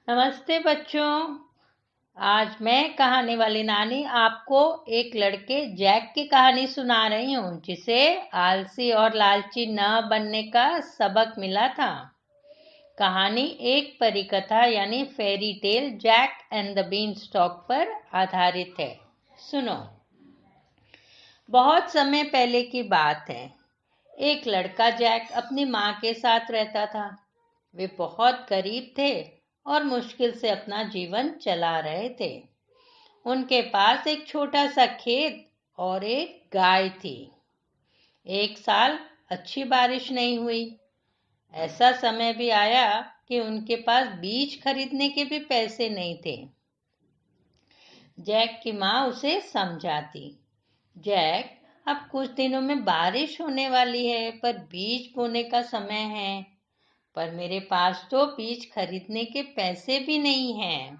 नमस्ते बच्चों। आज मैं कहानी वाली नानी आपको एक लड़के जैक की कहानी सुना रही हूँ, जिसे आलसी और लालची न बनने का सबक मिला था। कहानी एक परी कथा यानी fairy tale Jack and the beanstalk पर आधारित है। सुनो। बहुत समय पहले की बात है। एक लड़का जैक अपनी माँ के साथ रहता था। वे बहुत गरीब थे और मुश्किल से अपना जीवन चला रहे थे। उनके पास एक छोटा सा खेत और एक गाय थी। एक साल अच्छी बारिश नहीं हुई। ऐसा समय भी आया कि उनके पास बीज खरीदने के भी पैसे नहीं थे। जैक की माँ उसे समझाती, जैक, अब कुछ दिनों में बारिश होने वाली है, पर बीज बोने का समय है। पर मेरे पास तो बीज खरीदने के पैसे भी नहीं हैं।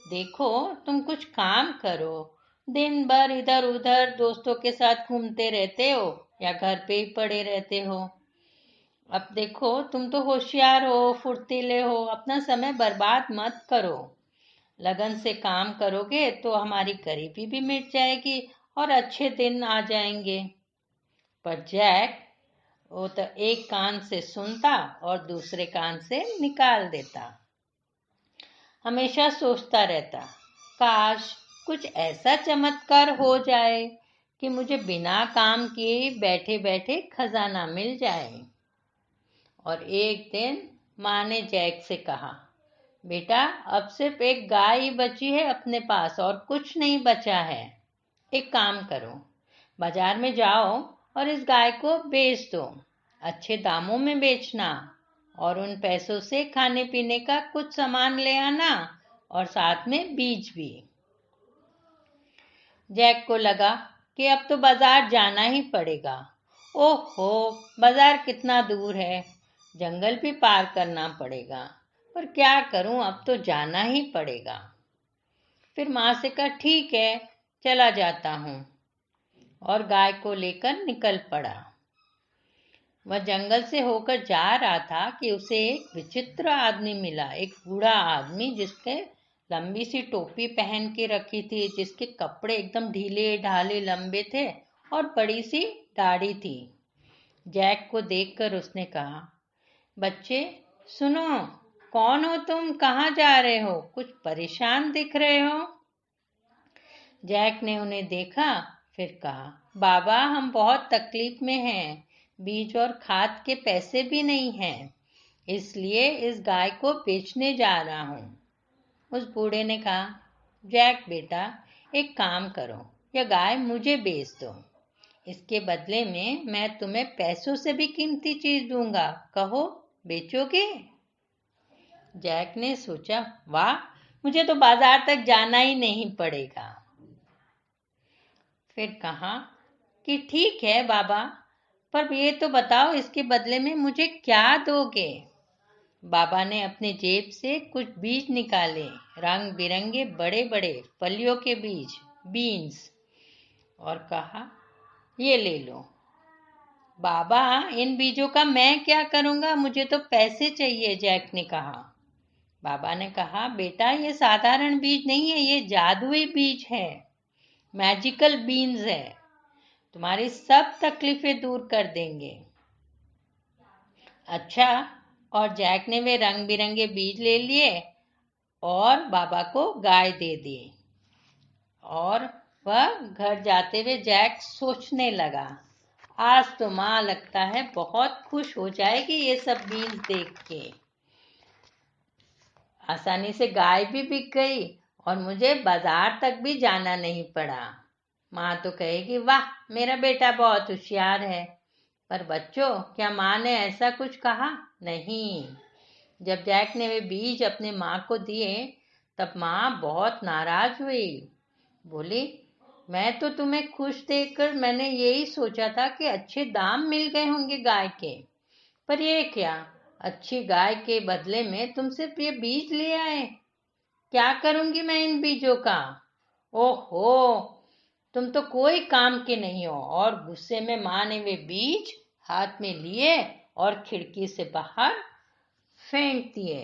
देखो, तुम कुछ काम करो। दिन भर इधर उधर दोस्तों के साथ घूमते रहते हो या घर पे ही पड़े रहते हो। अब देखो, तुम तो होशियार हो, फुर्तीले हो, अपना समय बर्बाद मत करो। लगन से काम करोगे तो हमारी गरीबी भी मिट जाएगी और अच्छे दिन आ जाएंगे। पर जैक, वो तो एक कान से सुनता और दूसरे कान से निकाल देता। हमेशा सोचता रहता, काश कुछ ऐसा चमत्कार हो जाए कि मुझे बिना काम किए बैठे बैठे खजाना मिल जाए। और एक दिन माँ ने जैक से कहा, बेटा, अब सिर्फ एक गाय ही बची है अपने पास और कुछ नहीं बचा है। एक काम करो, बाजार में जाओ और इस गाय को बेच दो। अच्छे दामों में बेचना और उन पैसों से खाने पीने का कुछ सामान ले आना और साथ में बीज भी। जैक को लगा कि अब तो बाजार जाना ही पड़ेगा। ओहो, बाजार कितना दूर है, जंगल भी पार करना पड़ेगा, पर क्या करूं, अब तो जाना ही पड़ेगा। फिर माँ से कहा, ठीक है, चला जाता हूँ, और गाय को लेकर निकल पड़ा। वह जंगल से होकर जा रहा था कि उसे एक विचित्र आदमी मिला। एक बूढ़ा आदमी जिसके लंबी सी टोपी पहन के रखी थी, जिसके कपड़े एकदम ढीले ढाले लंबे थे और बड़ी सी दाढ़ी थी। जैक को देखकर उसने कहा, बच्चे सुनो, कौन हो तुम, कहाँ जा रहे हो, कुछ परेशान दिख रहे हो। जैक ने उन्हें देखा, फिर कहा, बाबा, हम बहुत तकलीफ में हैं, बीज और खाद के पैसे भी नहीं हैं, इसलिए इस गाय को बेचने जा रहा हूँ। उस बूढ़े ने कहा, जैक बेटा, एक काम करो, यह गाय मुझे बेच दो। इसके बदले में मैं तुम्हें पैसों से भी कीमती चीज दूंगा, कहो बेचोगे। जैक ने सोचा, वाह, मुझे तो बाजार तक जाना ही नहीं पड़ेगा। फिर कहा कि ठीक है बाबा, पर ये तो बताओ, इसके बदले में मुझे क्या दोगे। बाबा ने अपने जेब से कुछ बीज निकाले, रंग बिरंगे बड़े बड़े फलियों के बीज, बीन्स, और कहा, ये ले लो। बाबा, इन बीजों का मैं क्या करूंगा, मुझे तो पैसे चाहिए, जैक ने कहा। बाबा ने कहा, बेटा, ये साधारण बीज नहीं है, ये जादुई बीज है, मैजिकल बीन्स है, तुम्हारी सब तकलीफें दूर कर देंगे। अच्छा, और जैक ने वे रंग बिरंगे बीज ले लिए और बाबा को गाय दे दी। और वह घर जाते हुए जैक सोचने लगा, आज तो माँ लगता है बहुत खुश हो जाएगी ये सब बीज देख के। आसानी से गाय भी बिक गई और मुझे बाजार तक भी जाना नहीं पड़ा। माँ तो कहेगी, वाह, मेरा बेटा बहुत होशियार है। पर बच्चों, क्या माँ ने ऐसा कुछ कहा? नहीं। जब जैक ने वे बीज अपने माँ को दिए, तब माँ बहुत नाराज हुई। बोली, मैं तो तुम्हें खुश देखकर मैंने यही सोचा था कि अच्छे दाम मिल गए होंगे गाय के, पर ये क्या, अच्छी गाय के बदले में तुम सिर्फ ये बीज ले आए। क्या करूंगी मैं इन बीजों का? ओहो, तुम तो कोई काम के नहीं हो। और गुस्से में माँ ने वे बीज हाथ में लिए और खिड़की से बाहर फेंक दिए।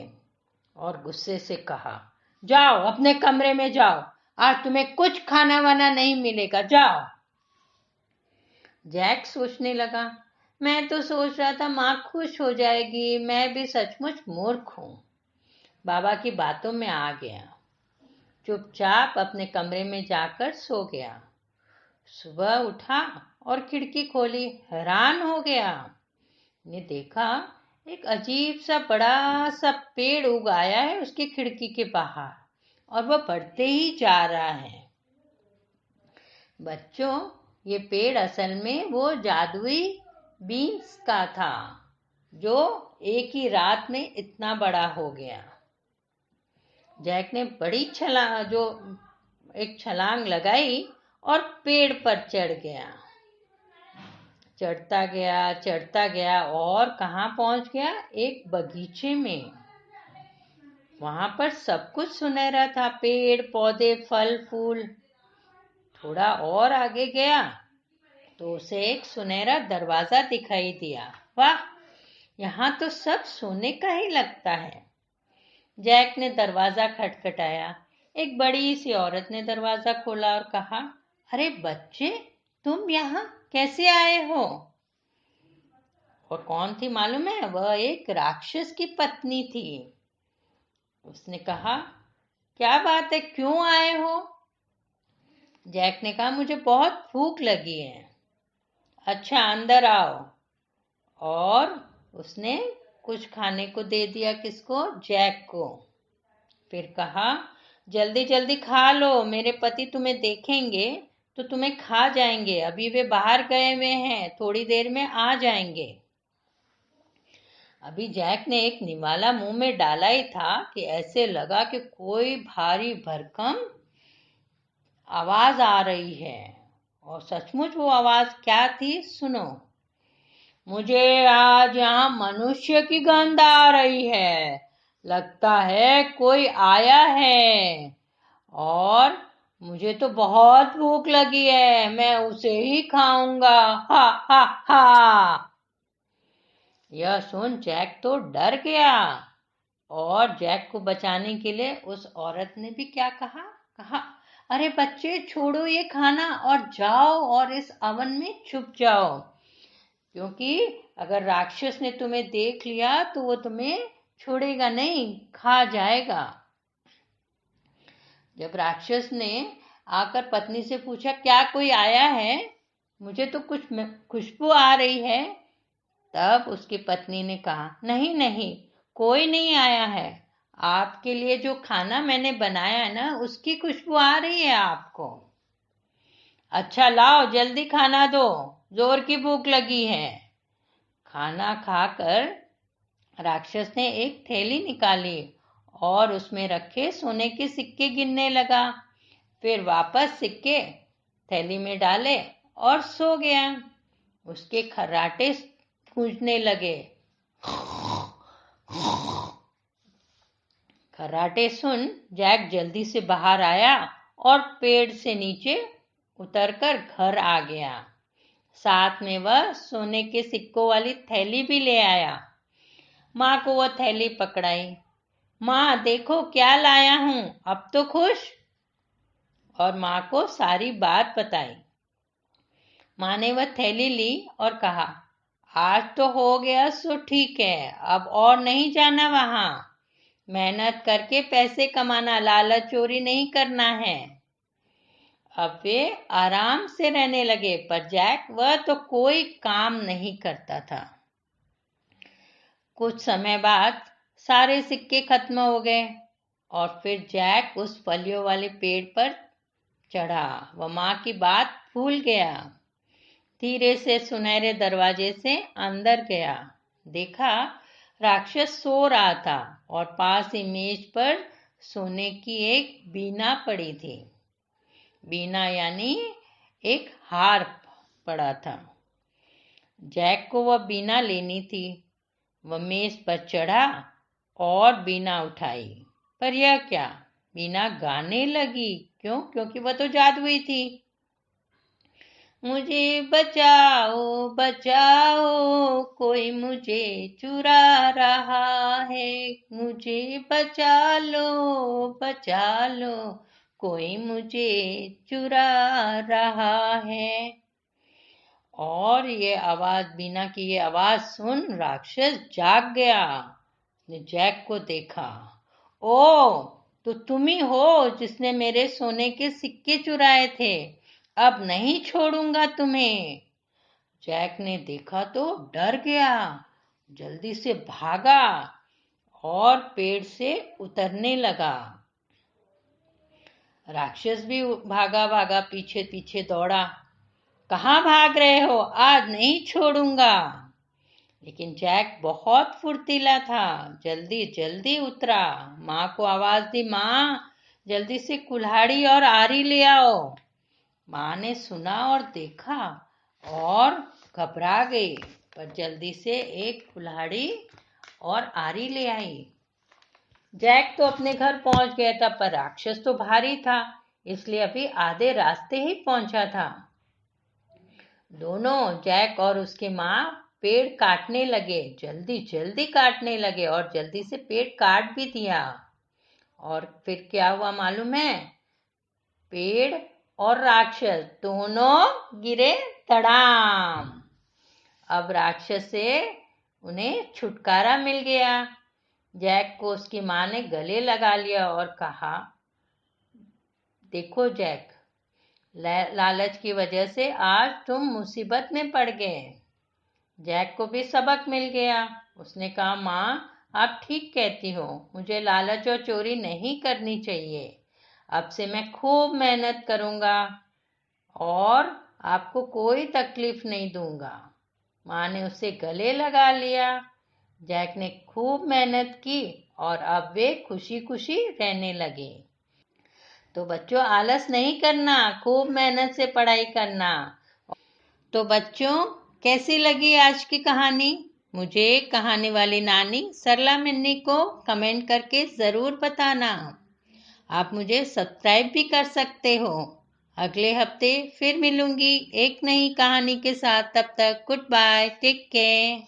और गुस्से से कहा, जाओ अपने कमरे में जाओ, आज तुम्हें कुछ खाना वाना नहीं मिलेगा, जाओ। जैक सोचने लगा, मैं तो सोच रहा था माँ खुश हो जाएगी, मैं भी सचमुच मूर्ख हूँ। बाबा की बातों में आ गया, चुपचाप अपने कमरे में जाकर सो गया। सुबह उठा और खिड़की खोली, हैरान हो गया। ने देखा एक अजीब सा बड़ा सा पेड़ उग आया है उसकी खिड़की के बाहर, और वह बढ़ते ही जा रहा है। बच्चों, ये पेड़ असल में वो जादुई बीन्स का था जो एक ही रात में इतना बड़ा हो गया। जैक ने एक छलांग लगाई और पेड़ पर चढ़ गया। चढ़ता गया और कहाँ पहुंच गया? एक बगीचे में। वहां पर सब कुछ सुनहरा था, पेड़ पौधे फल फूल। थोड़ा और आगे गया तो उसे एक सुनहरा दरवाजा दिखाई दिया। वाह, यहाँ तो सब सोने का ही लगता है। जैक ने दरवाजा खटखटाया। एक बड़ी सी औरत ने दरवाजा खोला और कहा, अरे बच्चे, तुम यहाँ कैसे आए हो? और कौन थी मालूम है? वह एक राक्षस की पत्नी थी। उसने कहा, क्या बात है, क्यों आए हो? जैक ने कहा, मुझे बहुत भूख लगी है। अच्छा, अंदर आओ। और उसने कुछ खाने को दे दिया। किसको? जैक को। फिर कहा, जल्दी जल्दी खा लो, मेरे पति तुम्हें देखेंगे तो तुम्हें खा जाएंगे। अभी वे बाहर गए हुए हैं, थोड़ी देर में आ जाएंगे। अभी जैक ने एक निवाला मुंह में डाला ही था कि ऐसे लगा कि कोई भारी भरकम आवाज आ रही है। और सचमुच वो आवाज क्या थी? सुनो। मुझे आज यहाँ मनुष्य की गंध आ रही है, लगता है कोई आया है, और मुझे तो बहुत भूख लगी है, मैं उसे ही खाऊंगा। हा हा हा। यह सुन जैक तो डर गया, और जैक को बचाने के लिए उस औरत ने भी क्या कहा, अरे बच्चे, छोड़ो ये खाना और जाओ और इस अवन में छुप जाओ, क्योंकि अगर राक्षस ने तुम्हें देख लिया तो वो तुम्हें छोड़ेगा नहीं, खा जाएगा। जब राक्षस ने आकर पत्नी से पूछा, क्या कोई आया है? मुझे तो कुछ खुशबू आ रही है। तब उसकी पत्नी ने कहा, नहीं नहीं, कोई नहीं आया है। आपके लिए जो खाना मैंने बनाया है ना, उसकी खुशबू आ रही है आपको। अच्छा लाओ, जल्दी खाना दो, जोर की भूख लगी है। खाना खाकर राक्षस ने एक थैली निकाली और उसमें रखे सोने के सिक्के गिनने लगा। फिर वापस सिक्के थैली में डाले और सो गया। उसके खर्राटे गूंजने लगे। खर्राटे सुन जैक जल्दी से बाहर आया और पेड़ से नीचे उतरकर घर आ गया। साथ में वह सोने के सिक्कों वाली थैली भी ले आया। माँ को वह थैली पकड़ाई। माँ देखो क्या लाया हूँ, अब तो खुश? और माँ को सारी बात बताई। माँ ने वह थैली ली और कहा, आज तो हो गया सो ठीक है, अब और नहीं जाना वहां। मेहनत करके पैसे कमाना, लालच चोरी नहीं करना है। अब वे आराम से रहने लगे, पर जैक वह तो कोई काम नहीं करता था। कुछ समय बाद सारे सिक्के खत्म हो गए और फिर जैक उस फलियों वाले पेड़ पर चढ़ा। वह माँ की बात भूल गया। धीरे से सुनहरे दरवाजे से अंदर गया। देखा राक्षस सो रहा था और पास ही मेज पर सोने की एक बीना पड़ी थी। बीना यानी एक हार पड़ा था। जैक को वह बीना लेनी थी। वह मेज पर चढ़ा और बीना उठाई, पर यह क्या, बीना गाने लगी। क्यों? क्योंकि वह तो जादुई थी। मुझे बचाओ बचाओ, कोई मुझे चुरा रहा है। मुझे बचा लो, कोई मुझे चुरा रहा है। और ये आवाज, बीना की ये आवाज सुन राक्षस जाग गया। ने जैक को देखा। ओ, तो तुम ही हो जिसने मेरे सोने के सिक्के चुराए थे। अब नहीं छोड़ूंगा तुम्हें। जैक ने देखा तो डर गया, जल्दी से भागा और पेड़ से उतरने लगा। राक्षस भी भागा भागा पीछे पीछे दौड़ा। कहाँ भाग रहे हो, आज नहीं छोड़ूंगा। लेकिन जैक बहुत फुर्तीला था, जल्दी जल्दी उतरा। माँ को आवाज दी, माँ जल्दी से कुल्हाड़ी और आरी ले आओ। माँ ने सुना और देखा और घबरा गई, पर जल्दी से एक कुल्हाड़ी और आरी ले आई। जैक तो अपने घर पहुंच गया था, पर राक्षस तो भारी था, इसलिए अभी आधे रास्ते ही पहुंचा था। दोनों, जैक और उसकी माँ, पेड़ काटने लगे, जल्दी जल्दी काटने लगे और जल्दी से पेड़ काट भी दिया। और फिर क्या हुआ मालूम है? पेड़ और राक्षस दोनों गिरे धड़ाम। अब राक्षस से उन्हें छुटकारा मिल गया। जैक को उसकी माँ ने गले लगा लिया और कहा, देखो जैक, लालच की वजह से आज तुम मुसीबत में पड़ गए। जैक को भी सबक मिल गया। उसने कहा, माँ आप ठीक कहती हो, मुझे लालच और चोरी नहीं करनी चाहिए। अब से मैं खूब मेहनत करूंगा और आपको कोई तकलीफ नहीं दूंगा। माँ ने उसे गले लगा लिया। जैक ने खूब मेहनत की और अब वे खुशी खुशी रहने लगे। तो बच्चों, आलस नहीं करना, खूब मेहनत से पढ़ाई करना। तो बच्चों, कैसी लगी आज की कहानी? मुझे कहानी वाली नानी सरला मिन्नी को कमेंट करके ज़रूर बताना। आप मुझे सब्सक्राइब भी कर सकते हो। अगले हफ्ते फिर मिलूंगी एक नई कहानी के साथ। तब तक गुड बाय, टेक केयर।